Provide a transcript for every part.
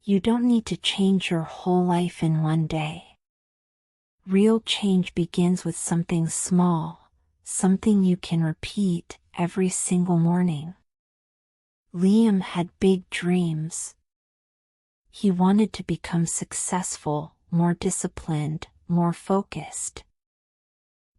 You don't need to change your whole life in one day. Real change begins with something small, something you can repeat every single morning. Liam had big dreams. He wanted to become successful, more disciplined, more focused.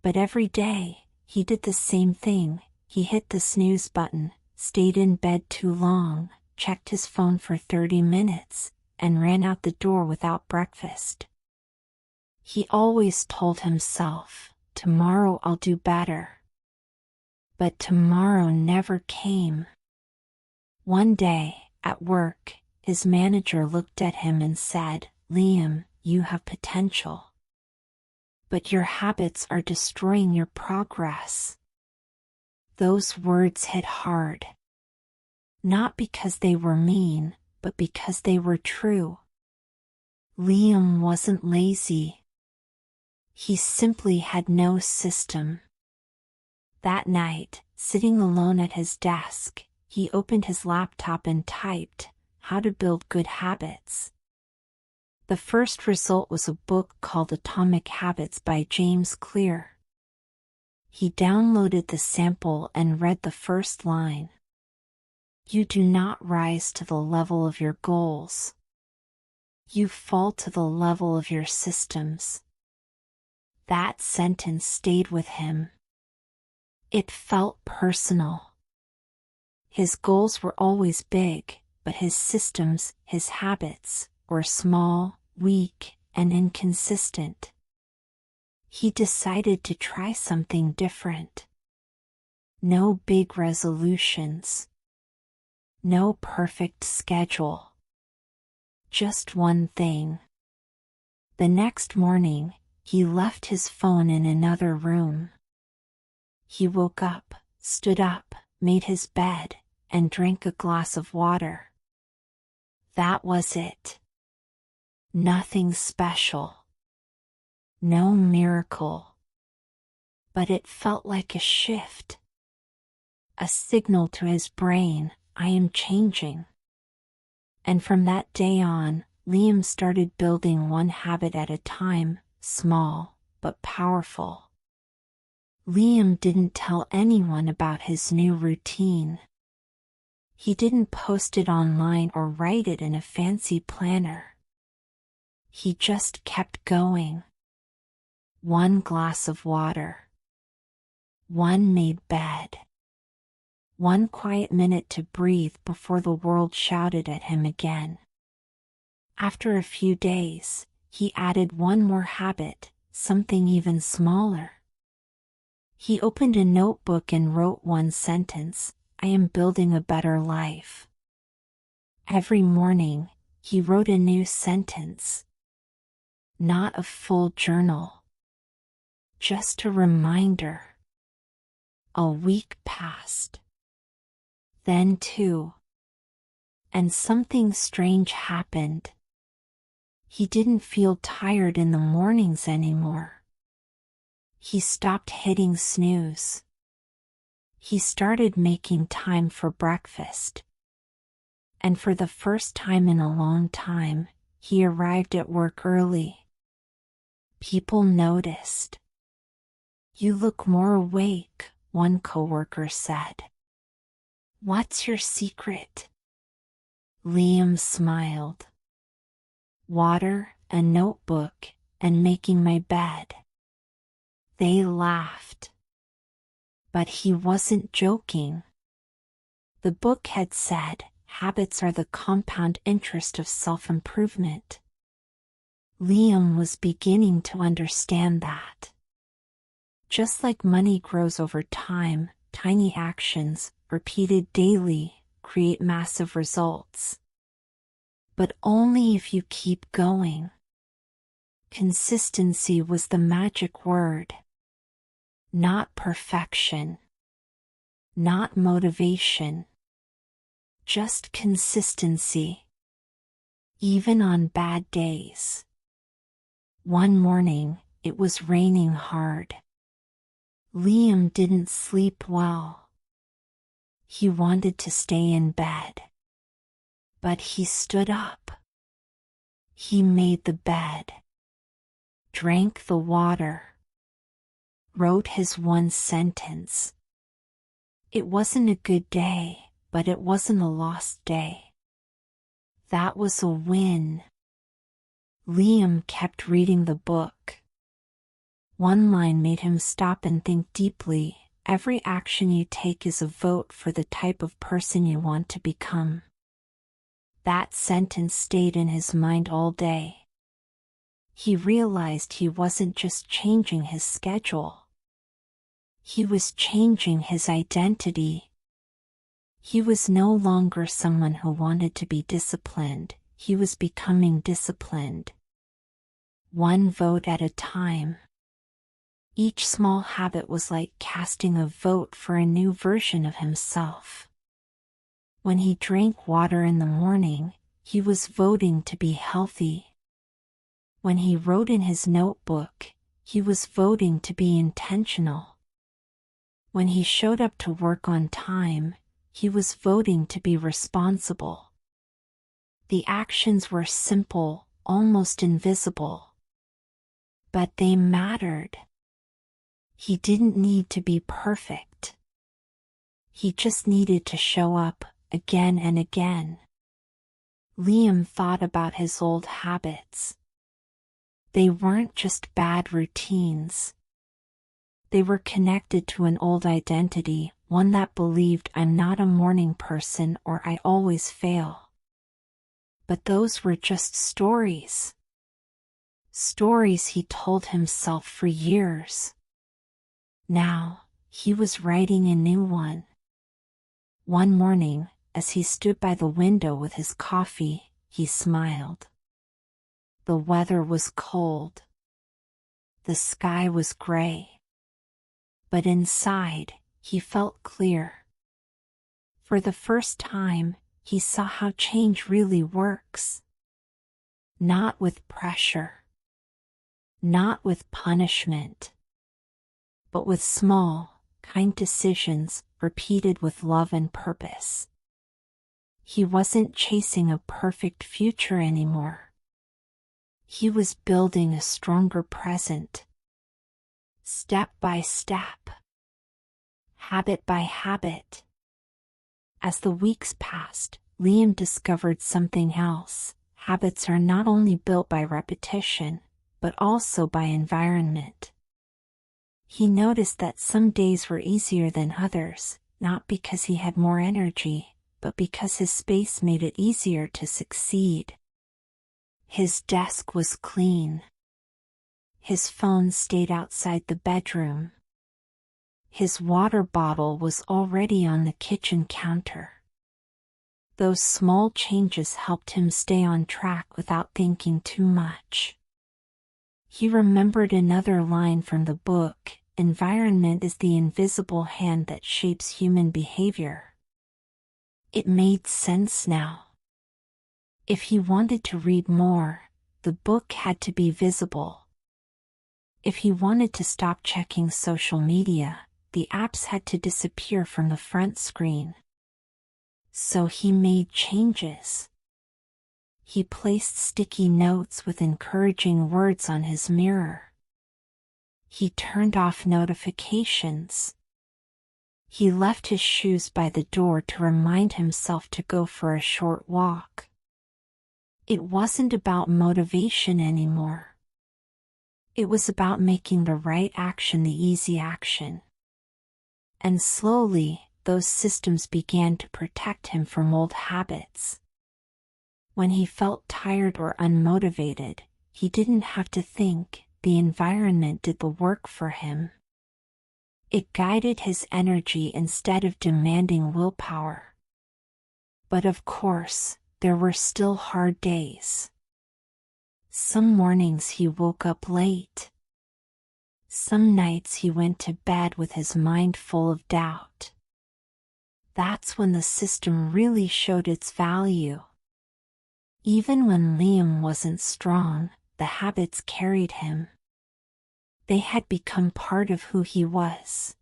But every day, he did the same thing. He hit the snooze button, stayed in bed too long, checked his phone for 30 minutes, and ran out the door without breakfast. He always told himself, "Tomorrow I'll do better." But tomorrow never came. One day, at work, his manager looked at him and said, "Liam, you have potential. But your habits are destroying your progress." Those words hit hard. Not because they were mean, but because they were true. Liam wasn't lazy. He simply had no system. That night, sitting alone at his desk, he opened his laptop and typed, "How to Build Good Habits." The first result was a book called Atomic Habits by James Clear. He downloaded the sample and read the first line. "You do not rise to the level of your goals. You fall to the level of your systems." That sentence stayed with him. It felt personal. His goals were always big, but his systems, his habits, were small, weak, and inconsistent. He decided to try something different. No big resolutions. No perfect schedule. Just one thing. The next morning, he left his phone in another room. He woke up, stood up, made his bed, and drank a glass of water. That was it. Nothing special. No miracle. But it felt like a shift. A signal to his brain, "I am changing." And from that day on, Liam started building one habit at a time, small, but powerful. Liam didn't tell anyone about his new routine. He didn't post it online or write it in a fancy planner. He just kept going. One glass of water. One made bed. One quiet minute to breathe before the world shouted at him again. After a few days, he added one more habit, something even smaller. He opened a notebook and wrote one sentence, "I am building a better life." Every morning, he wrote a new sentence. Not a full journal. Just a reminder. A week passed. Then 2. And something strange happened. He didn't feel tired in the mornings anymore. He stopped hitting snooze. He started making time for breakfast. And for the first time in a long time, he arrived at work early. People noticed. "You look more awake," one coworker said. "What's your secret?" Liam smiled. "Water, a notebook, and making my bed." They laughed. But he wasn't joking. The book had said, habits are the compound interest of self-improvement. Liam was beginning to understand that. Just like money grows over time, tiny actions, repeated daily, create massive results. But only if you keep going. Consistency was the magic word. Not perfection. Not motivation. Just consistency. Even on bad days. One morning, it was raining hard. Liam didn't sleep well. He wanted to stay in bed. But he stood up. He made the bed, drank the water, wrote his one sentence. It wasn't a good day, but it wasn't a lost day. That was a win. Liam kept reading the book. One line made him stop and think deeply. Every action you take is a vote for the type of person you want to become. That sentence stayed in his mind all day. He realized he wasn't just changing his schedule. He was changing his identity. He was no longer someone who wanted to be disciplined. He was becoming disciplined. One vote at a time. Each small habit was like casting a vote for a new version of himself. When he drank water in the morning, he was voting to be healthy. When he wrote in his notebook, he was voting to be intentional. When he showed up to work on time, he was voting to be responsible. The actions were simple, almost invisible. But they mattered. He didn't need to be perfect. He just needed to show up, again and again. Liam thought about his old habits. They weren't just bad routines. They were connected to an old identity, one that believed I'm not a morning person or I always fail. But those were just stories. Stories he told himself for years. Now, he was writing a new one. One morning, as he stood by the window with his coffee, he smiled. The weather was cold. The sky was gray. But inside, he felt clear. For the first time, he saw how change really works. Not with pressure. Not with punishment. But with small, kind decisions repeated with love and purpose. He wasn't chasing a perfect future anymore. He was building a stronger present. Step by step. Habit by habit. As the weeks passed, Liam discovered something else. Habits are not only built by repetition, but also by environment. He noticed that some days were easier than others, not because he had more energy, but because his space made it easier to succeed. His desk was clean. His phone stayed outside the bedroom. His water bottle was already on the kitchen counter. Those small changes helped him stay on track without thinking too much. He remembered another line from the book, "Environment is the invisible hand that shapes human behavior." It made sense now. If he wanted to read more, the book had to be visible. If he wanted to stop checking social media, the apps had to disappear from the front screen. So he made changes. He placed sticky notes with encouraging words on his mirror. He turned off notifications. He left his shoes by the door to remind himself to go for a short walk. It wasn't about motivation anymore. It was about making the right action the easy action. And slowly, those systems began to protect him from old habits. When he felt tired or unmotivated, he didn't have to think. The environment did the work for him. It guided his energy instead of demanding willpower. But of course, there were still hard days. Some mornings he woke up late. Some nights he went to bed with his mind full of doubt. That's when the system really showed its value. Even when Liam wasn't strong, the habits carried him. They had become part of who he was.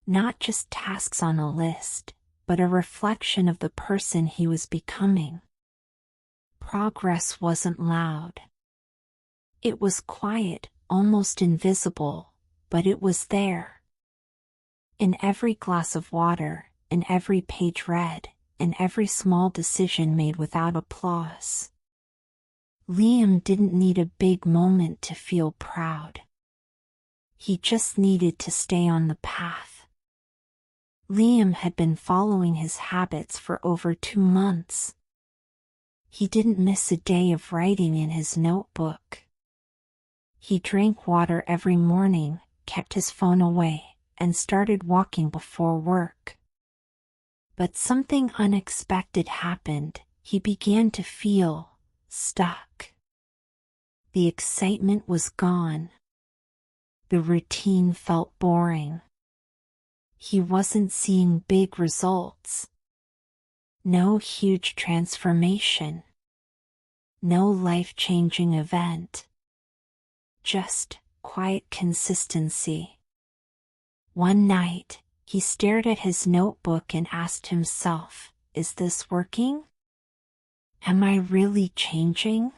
Not just tasks on a list, but a reflection of the person he was becoming. Progress wasn't loud. It was quiet, almost invisible, but it was there. In every glass of water, in every page read, in every small decision made without applause. Liam didn't need a big moment to feel proud. He just needed to stay on the path. Liam had been following his habits for over 2 months. He didn't miss a day of writing in his notebook. He drank water every morning, kept his phone away, and started walking before work. But something unexpected happened. He began to feel stuck. The excitement was gone. The routine felt boring. He wasn't seeing big results. No huge transformation. No life-changing event. Just quiet consistency. One night, he stared at his notebook and asked himself, "Is this working? Am I really changing?"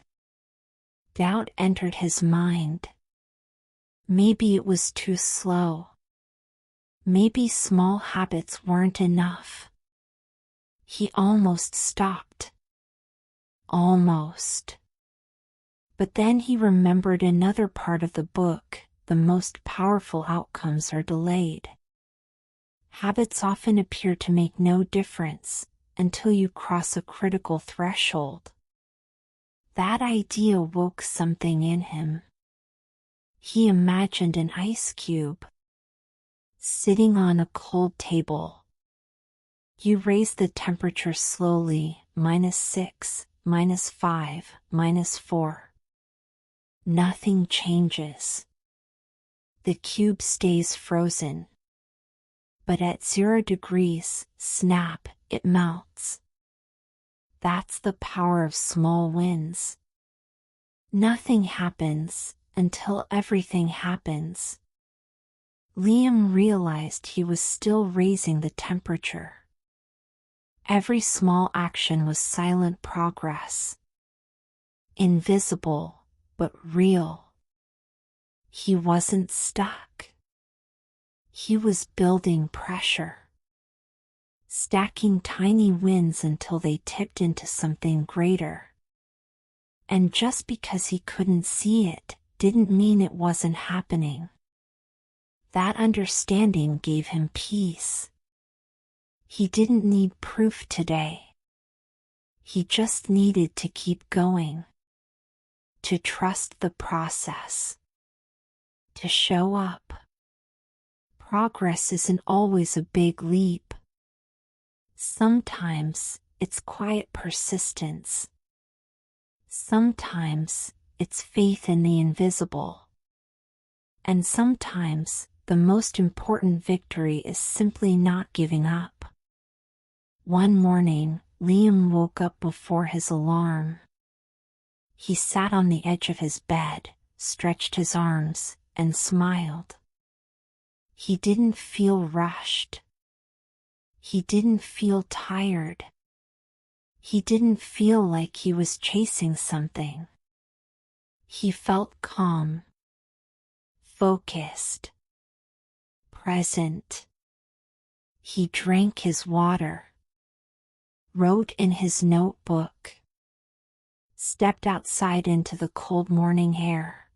Doubt entered his mind. Maybe it was too slow. Maybe small habits weren't enough. He almost stopped. Almost. But then he remembered another part of the book: the most powerful outcomes are delayed. Habits often appear to make no difference until you cross a critical threshold. That idea woke something in him. He imagined an ice cube sitting on a cold table. You raise the temperature slowly, -6, -5, -4. Nothing changes. The cube stays frozen. But at 0 degrees, snap, it melts. That's the power of small wins. Nothing happens until everything happens. Liam realized he was still raising the temperature. Every small action was silent progress. Invisible, but real. He wasn't stuck. He was building pressure. Stacking tiny wins until they tipped into something greater. And just because he couldn't see it, didn't mean it wasn't happening. That understanding gave him peace. He didn't need proof today. He just needed to keep going. To trust the process. To show up. Progress isn't always a big leap. Sometimes it's quiet persistence. Sometimes it's faith in the invisible. And sometimes the most important victory is simply not giving up. One morning, Liam woke up before his alarm. He sat on the edge of his bed, stretched his arms, and smiled. He didn't feel rushed. He didn't feel tired. He didn't feel like he was chasing something. He felt calm, focused, present. He drank his water, wrote in his notebook, stepped outside into the cold morning air.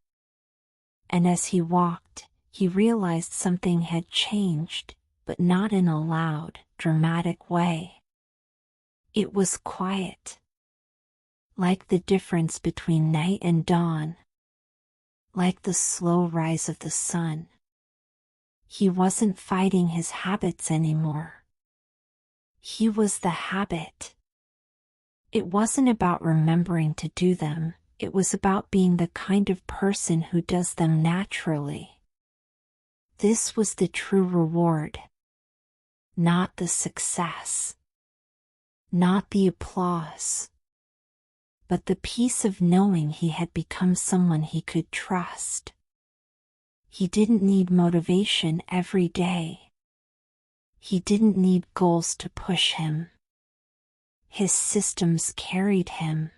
And as he walked, he realized something had changed, but not in a loud, dramatic way. It was quiet. Like the difference between night and dawn. Like the slow rise of the sun. He wasn't fighting his habits anymore. He was the habit. It wasn't about remembering to do them, it was about being the kind of person who does them naturally. This was the true reward. Not the success. Not the applause. But the peace of knowing he had become someone he could trust. He didn't need motivation every day. He didn't need goals to push him. His systems carried him.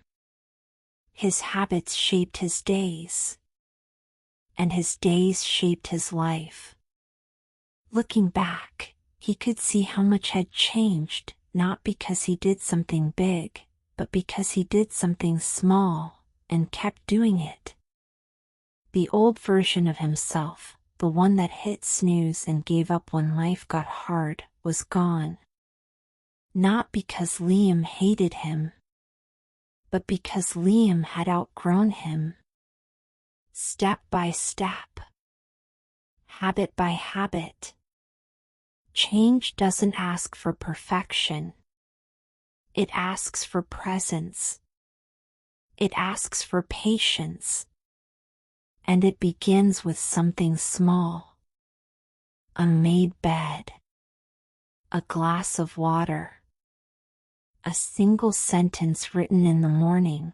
His habits shaped his days, and his days shaped his life. Looking back, he could see how much had changed, not because he did something big, but because he did something small, and kept doing it. The old version of himself, the one that hit snooze and gave up when life got hard, was gone. Not because Liam hated him, but because Liam had outgrown him. Step by step, habit by habit. Change doesn't ask for perfection. It asks for presence. It asks for patience. And it begins with something small. A made bed. A glass of water. A single sentence written in the morning.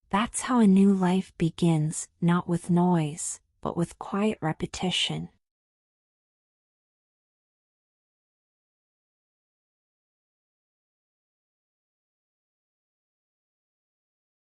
That's how a new life begins, not with noise, but with quiet repetition.